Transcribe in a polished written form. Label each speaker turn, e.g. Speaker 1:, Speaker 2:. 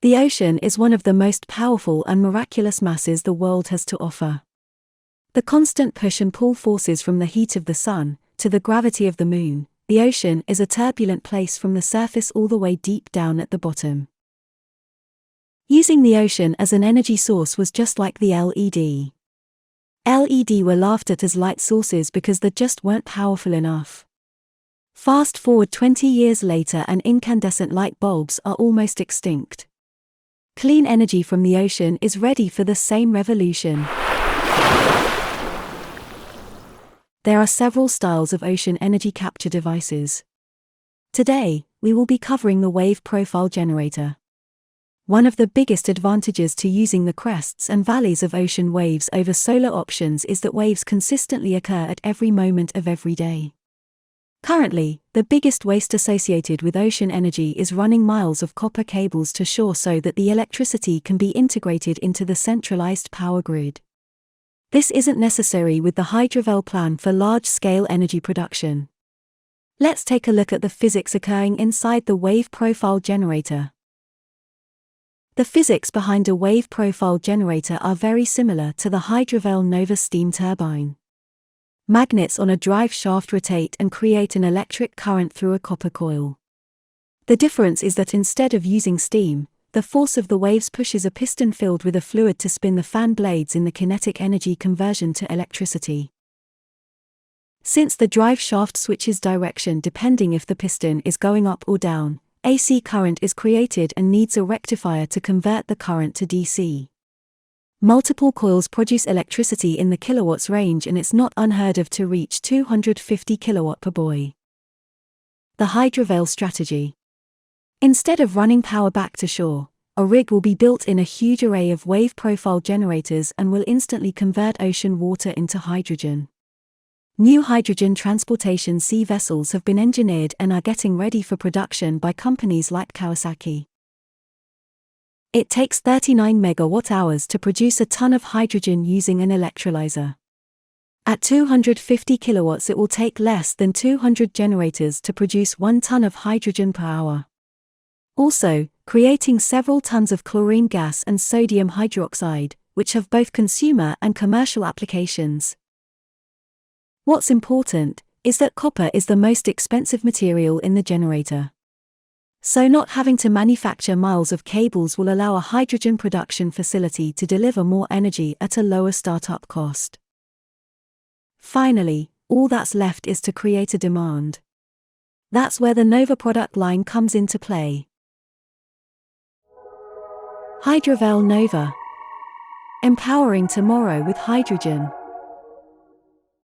Speaker 1: The ocean is one of the most powerful and miraculous masses the world has to offer. The constant push and pull forces from the heat of the sun to the gravity of the moon, the ocean is a turbulent place from the surface all the way deep down at the bottom. Using the ocean as an energy source was just like the LED. LED were laughed at as light sources because they just weren't powerful enough. Fast forward 20 years later and incandescent light bulbs are almost extinct. Clean energy from the ocean is ready for the same revolution. There are several styles of ocean energy capture devices. Today, we will be covering the wave profile generator. One of the biggest advantages to using the crests and valleys of ocean waves over solar options is that waves consistently occur at every moment of every day. Currently, the biggest waste associated with ocean energy is running miles of copper cables to shore so that the electricity can be integrated into the centralized power grid. This isn't necessary with the Hydrovale plan for large-scale energy production. Let's take a look at the physics occurring inside the wave profile generator. The physics behind a wave profile generator are very similar to the Hydrovale Nova steam turbine. Magnets on a drive shaft rotate and create an electric current through a copper coil. The difference is that instead of using steam, the force of the waves pushes a piston filled with a fluid to spin the fan blades in the kinetic energy conversion to electricity. Since the drive shaft switches direction depending if the piston is going up or down, AC current is created and needs a rectifier to convert the current to DC. Multiple coils produce electricity in the kilowatts range, and it's not unheard of to reach 250 kilowatt per buoy. The Hydrovale strategy. Instead of running power back to shore, a rig will be built in a huge array of wave profile generators and will instantly convert ocean water into hydrogen. New hydrogen transportation sea vessels have been engineered and are getting ready for production by companies like Kawasaki. It takes 39 megawatt-hours to produce a ton of hydrogen using an electrolyzer. At 250 kilowatts, it will take less than 200 generators to produce 1 ton of hydrogen per hour. Also, creating several tons of chlorine gas and sodium hydroxide, which have both consumer and commercial applications. What's important is that copper is the most expensive material in the generator. So not having to manufacture miles of cables will allow a hydrogen production facility to deliver more energy at a lower startup cost. Finally, all that's left is to create a demand. That's where the Nova product line comes into play. Hydrovale Nova. Empowering tomorrow with hydrogen.